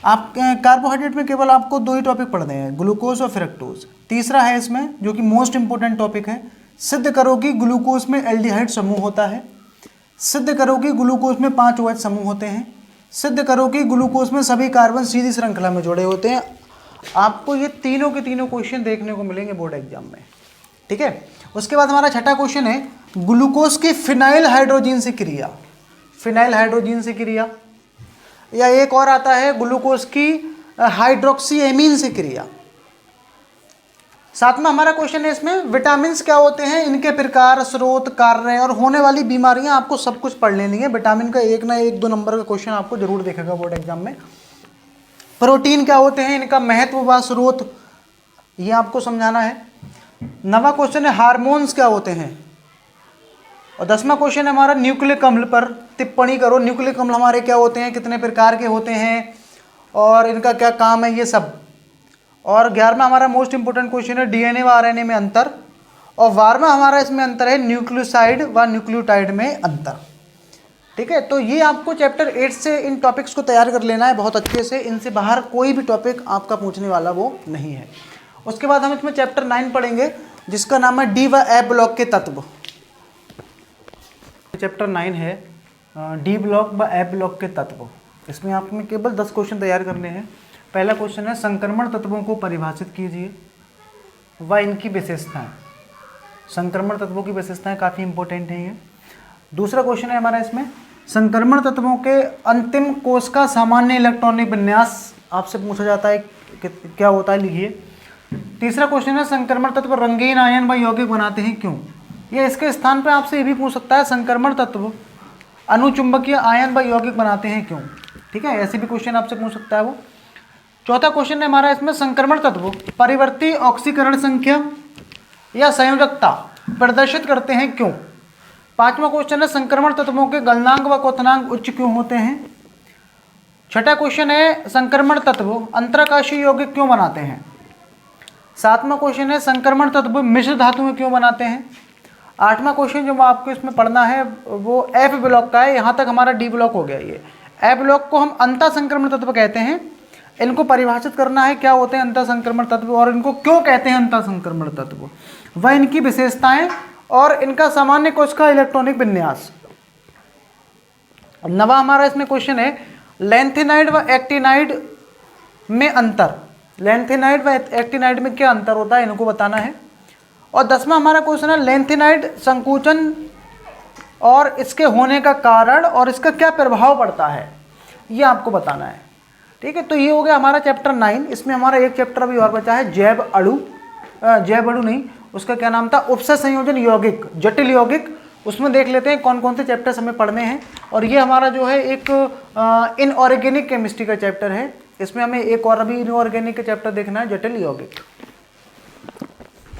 आप कार्बोहाइड्रेट में केवल आपको 2 ही टॉपिक पढ़ने हैं, ग्लूकोज और फ्रक्टोज। तीसरा है इसमें जो कि मोस्ट इंपॉर्टेंट टॉपिक है, सिद्ध करो कि ग्लूकोज में एल्डिहाइड समूह होता है, सिद्ध करो कि ग्लूकोज में 5 OH समूह होते हैं, सिद्ध करो कि ग्लूकोज में सभी कार्बन सीधी श्रृंखला में जुड़े होते हैं। आपको ये तीनों के तीनों क्वेश्चन देखने को मिलेंगे बोर्ड एग्जाम में, ठीक है। उसके बाद हमारा छठा क्वेश्चन है ग्लूकोज की फिनाइल हाइड्रोजीन से क्रिया, फिनाइल हाइड्रोजीन से क्रिया, या एक और आता है ग्लूकोज की हाइड्रोक्सी एमीन से क्रिया। 7वां हमारा क्वेश्चन है इसमें विटामिन क्या होते हैं, इनके प्रकार, स्रोत, कार्य और होने वाली बीमारियां, आपको सब कुछ पढ़ लेनी है। विटामिन का 1 ना 1 2 नंबर का क्वेश्चन आपको जरूर देखेगा बोर्ड एग्जाम में। प्रोटीन क्या होते हैं, इनका महत्व व स्रोत, ये आपको समझाना है। 9वां क्वेश्चन है हार्मोन्स क्या होते हैं, और 10वां क्वेश्चन है हमारा न्यूक्लिक अम्ल पर टिप्पणी करो, न्यूक्लिक अम्ल हमारे क्या होते हैं, कितने प्रकार के होते हैं और इनका क्या काम है, ये सब। और 11वां हमारा मोस्ट इंपोर्टेंट क्वेश्चन है डीएनए व आरएनए में अंतर, और 12वां हमारा इसमें अंतर है न्यूक्लियोसाइड व न्यूक्लियोटाइड में अंतर, ठीक है। तो ये आपको चैप्टर 8 से इन टॉपिक्स को तैयार कर लेना है बहुत अच्छे से, इनसे बाहर कोई भी टॉपिक आपका पूछने वाला वो नहीं है। उसके बाद हम इसमें चैप्टर 9 पढ़ेंगे जिसका नाम है डी व एफ ब्लॉक के तत्व। चैप्टर 9 है डी ब्लॉक व एफ ब्लॉक के तत्व। इसमें आपने केवल 10 क्वेश्चन तैयार करने हैं। पहला क्वेश्चन है संक्रमण तत्वों को परिभाषित कीजिए व इनकी विशेषताएं। संक्रमण तत्वों की विशेषताएं काफ़ी इंपॉर्टेंट हैं ये। दूसरा क्वेश्चन है हमारा इसमें, संक्रमण तत्वों के अंतिम कोश का सामान्य इलेक्ट्रॉनिक विन्यास आपसे पूछा जाता है क्या होता है, लिखिए। तीसरा क्वेश्चन है, संक्रमण तत्व रंगीन आयन व यौगिक बनाते हैं क्यों? ये इसके स्थान पर आपसे ये भी पूछ सकता है, संक्रमण तत्व अनुचुंबकीय आयन व यौगिक बनाते हैं क्यों? ठीक है, ऐसे भी क्वेश्चन आपसे पूछ सकता है वो। चौथा क्वेश्चन है हमारा इसमें, संक्रमण तत्व परिवर्ती ऑक्सीकरण संख्या या संयोजकता प्रदर्शित करते हैं क्यों? पांचवा क्वेश्चन है, संक्रमण तत्वों के गलनांक व क्वथनांक उच्च क्यों होते हैं? छठा क्वेश्चन है, संक्रमण तत्व अंतराकाशीय यौगिक क्यों बनाते हैं? सातवां क्वेश्चन है, संक्रमण तत्व मिश्र धातुएं क्यों बनाते हैं? आठवां क्वेश्चन जो आपको इसमें पढ़ना है वो एफ ब्लॉक का है, यहाँ तक हमारा डी ब्लॉक हो गया। ये एफ ब्लॉक को हम अंतः संक्रमण तत्व कहते हैं। इनको परिभाषित करना है, क्या होते हैं अंतः संक्रमण तत्व और इनको क्यों कहते हैं अंतः संक्रमण तत्व, वह इनकी विशेषताएं और इनका सामान्य कोश का इलेक्ट्रॉनिक विन्यास। नवा हमारा इसमें क्वेश्चन है, लैंथेनाइड व एक्टिनाइड में अंतर, लैंथेनाइड व एक्टिनाइड में क्या अंतर होता है इनको बताना है। और 10वां हमारा क्वेश्चन है, लैंथेनाइड संकुचन और इसके होने का कारण और इसका क्या प्रभाव पड़ता है, ये आपको बताना है। ठीक है, तो ये हो गया हमारा चैप्टर 9। इसमें हमारा एक चैप्टर अभी और बचा है, जैव अणु नहीं, उसका क्या नाम था, उपसय संयोजन यौगिक, जटिल यौगिक। उसमें देख लेते हैं कौन कौन से चैप्टर्स हमें पढ़ने हैं। और ये हमारा जो है एक इनऑर्गेनिक केमिस्ट्री का चैप्टर है, इसमें हमें एक और अभी इनऑर्गेनिक का चैप्टर देखना है, जटिल यौगिक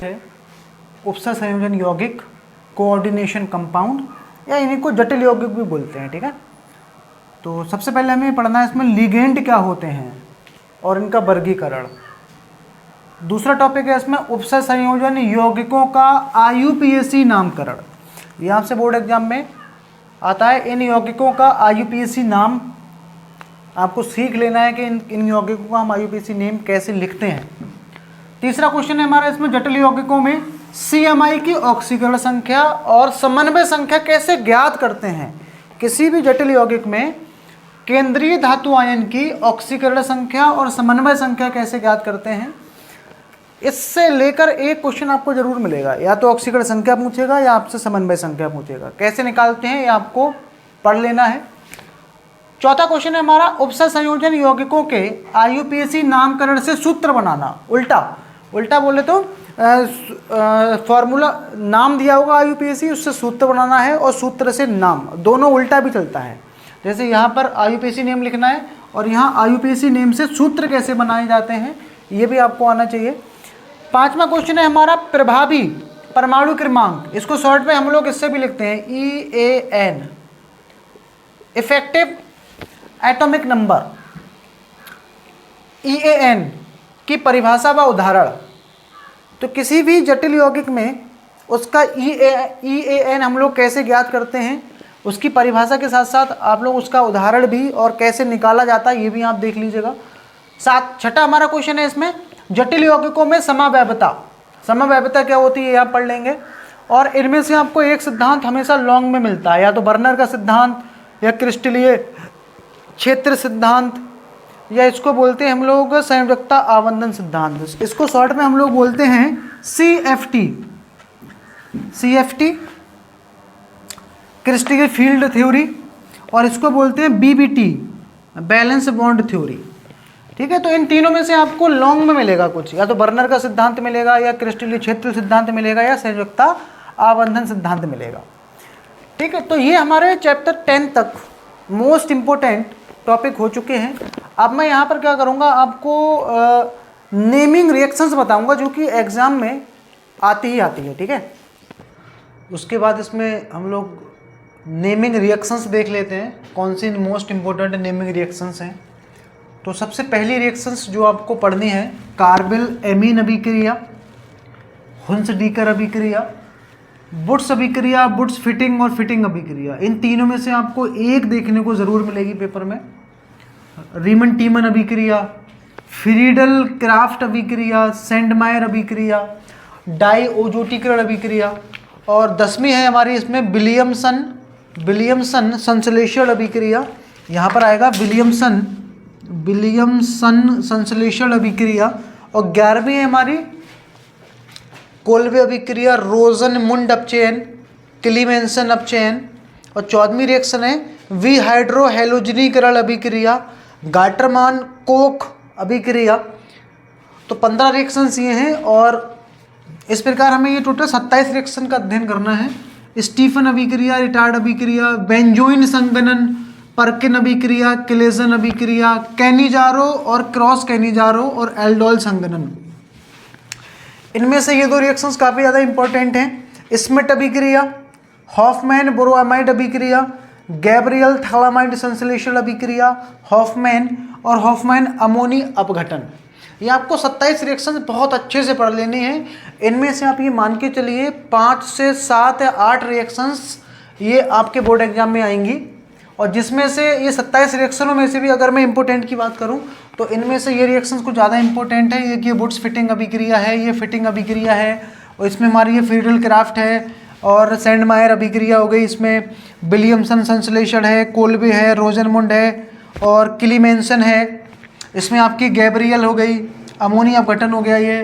है, उपसय संयोजन यौगिक, कोऑर्डिनेशन कंपाउंड, या इन्हीं को जटिल यौगिक भी बोलते हैं। ठीक है, तो सबसे पहले हमें पढ़ना है इसमें लिगेंड क्या होते हैं और इनका वर्गीकरण। दूसरा टॉपिक है इसमें उपसय संयोजन यौगिकों का IUPAC नामकरण। ये आपसे बोर्ड एग्जाम में आता है, इन यौगिकों का IUPAC नाम आपको सीख लेना है कि इन यौगिकों का हम IUPAC नेम कैसे लिखते हैं। तीसरा क्वेश्चन है हमारा इसमें, जटिल यौगिकों में CMI की ऑक्सीकरण संख्या और समन्वय संख्या कैसे ज्ञात करते हैं? किसी भी जटिल यौगिक में केंद्रीय धातु आयन की ऑक्सीकरण संख्या और समन्वय संख्या कैसे ज्ञात करते हैं, इससे लेकर एक क्वेश्चन आपको जरूर मिलेगा, या तो ऑक्सीकरण संख्या पूछेगा या आपसे समन्वय संख्या पूछेगा। कैसे निकालते हैं ये आपको पढ़ लेना है। चौथा क्वेश्चन है हमारा, उपसय संयोजन यौगिकों के IUPAC नामकरण से सूत्र बनाना। उल्टा बोले तो फॉर्मूला नाम दिया होगा IUPAC, उससे सूत्र बनाना है और सूत्र से नाम, दोनों उल्टा भी चलता है। जैसे यहाँ पर IUPAC नेम लिखना है और यहाँ IUPAC नेम से सूत्र कैसे बनाए जाते हैं ये भी आपको आना चाहिए। पांचवा क्वेश्चन है हमारा, प्रभावी परमाणु क्रमांक, इसको शॉर्ट में हम लोग इससे भी लिखते हैं EAN, effective atomic number. EAN की परिभाषा व उदाहरण, तो किसी भी जटिल यौगिक में उसका EAN हम लोग कैसे ज्ञात करते हैं, उसकी परिभाषा के साथ साथ आप लोग उसका उदाहरण भी और कैसे निकाला जाता है ये भी आप देख लीजिएगा। छठा हमारा क्वेश्चन है इसमें, जटिल यौगिकों में समावैवता। समावैवता क्या होती है आप पढ़ लेंगे। और इनमें से आपको एक सिद्धांत हमेशा लॉन्ग में मिलता है, या तो बर्नर का सिद्धांत या क्रिस्टलीय क्षेत्र सिद्धांत, या इसको बोलते हैं हम लोग संयोजकता आवंदन सिद्धांत। इसको शॉर्ट में हम लोग बोलते हैं CFT, क्रिस्टलीय फील्ड थ्योरी, और इसको बोलते हैं BBT, बैलेंस बॉन्ड थ्योरी। ठीक है, तो इन तीनों में से आपको लॉन्ग में मिलेगा कुछ, या तो बर्नर का सिद्धांत मिलेगा, या क्रिस्टलीय क्षेत्र सिद्धांत मिलेगा, या संयोजकता आवंधन सिद्धांत मिलेगा। ठीक है, तो ये हमारे चैप्टर 10 तक मोस्ट इम्पोर्टेंट टॉपिक हो चुके हैं। अब मैं यहाँ पर क्या करूँगा, आपको नेमिंग रिएक्शंस बताऊँगा जो कि एग्ज़ाम में आती है। ठीक है, उसके बाद इसमें हम लोग नेमिंग रिएक्शंस देख लेते हैं, कौन सी मोस्ट इम्पोर्टेंट नेमिंग रिएक्शंस हैं। तो सबसे पहली रिएक्शंस जो आपको पढ़नी है, कार्बिल एमीन अभिक्रिया, हुंस डीकर अभिक्रिया, बुट्स अभिक्रिया, बुट्स फिटिंग और फिटिंग अभिक्रिया। इन तीनों में से आपको एक देखने को ज़रूर मिलेगी पेपर में, रीमन टीमन अभिक्रिया, फ्रीडल क्राफ्ट अभिक्रिया, सेंडमायर अभिक्रिया, डाइओजोटीकरण अभिक्रिया। और 10वीं है हमारी इसमें विलियमसन संश्लेषण अभिक्रिया, यहाँ पर आएगा विलियमसन संश्लेषण अभिक्रिया। और 11वीं है हमारी कोल्बे अभिक्रिया, रोजनमुंड अपचयन, क्लीमेंसन अपचयन। और 14वीं रिएक्शन है वी हाइड्रो हैलोजनीकरण अभिक्रिया, गाटरमान कोख अभिक्रिया। तो 15 रिएक्शंस ये हैं और इस प्रकार हमें ये टोटल 27 रिएक्शन का अध्ययन करना है। स्टीफन अभिक्रिया, रिटार्ड अभिक्रिया, बेंजोइन संगनन, पर्किन अभिक्रिया, क्लेजन अभिक्रिया, कैनिजारो और क्रॉस कैनिजारो और एल्डोल संगनन। इनमें से ये 2 रिएक्शंस काफ़ी ज़्यादा इंपॉर्टेंट हैं। स्मिट अभिक्रिया, हॉफमैन बोरोअमाइड अभिक्रिया, गैब्रियल थैलामाइड संश्लेषण अभिक्रिया, हॉफमैन और हॉफमैन अमोनी अपघटन। ये आपको 27 रिएक्शन बहुत अच्छे से पढ़ लेने हैं। इनमें से आप ये मान के चलिए 5 से 7 या 8 रिएक्शंस ये आपके बोर्ड एग्जाम में आएंगी। और जिसमें से ये 27 रिएक्शनों में से भी अगर मैं इंपॉर्टेंट की बात करूं तो इनमें से ये रिएक्शंस कुछ ज़्यादा इंपॉर्टेंट है। ये वुड्स फिटिंग अभिक्रिया है, ये फिटिंग अभिक्रिया है और इसमें हमारी ये फ्रीडल क्राफ्ट है और सैंडमायर अभिक्रिया हो गई, इसमें विलियमसन संश्लेषण है, कोल्बे है, रोजनमुंड है और क्लीमेंसन है। इसमें आपकी गैब्रियल हो गई, अमोनिया अपघटन हो गया, ये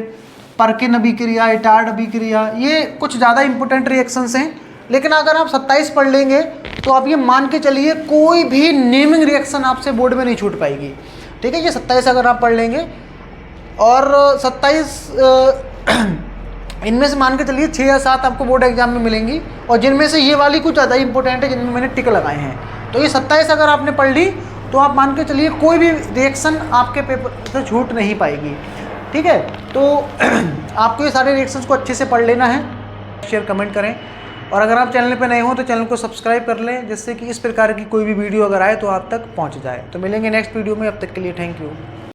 पर्किन अभिक्रिया, इटार्ड अभिक्रिया। ये कुछ ज़्यादा इंपॉर्टेंट रिएक्शंस हैं। लेकिन अगर आप 27 पढ़ लेंगे तो आप ये मान के चलिए कोई भी नेमिंग रिएक्शन आपसे बोर्ड में नहीं छूट पाएगी। ठीक है, ये 27 अगर आप पढ़ लेंगे और 27 इनमें से मान के चलिए 6 या 7 आपको बोर्ड एग्जाम में मिलेंगी और जिनमें से ये वाली कुछ ज़्यादा इंपॉर्टेंट है जिनमें मैंने टिक लगाए हैं। तो ये 27 अगर आपने पढ़ ली तो आप मान के चलिए कोई भी रिएक्शन आपके पेपर से छूट नहीं पाएगी। ठीक है, तो आपको ये सारे रिएक्शंस को अच्छे से पढ़ लेना है। शेयर कमेंट करें और अगर आप चैनल पे नए हो तो चैनल को सब्सक्राइब कर लें जिससे कि इस प्रकार की कोई भी वीडियो अगर आए तो आप तक पहुंच जाए। तो मिलेंगे नेक्स्ट वीडियो में, अब तक के लिए थैंक यू।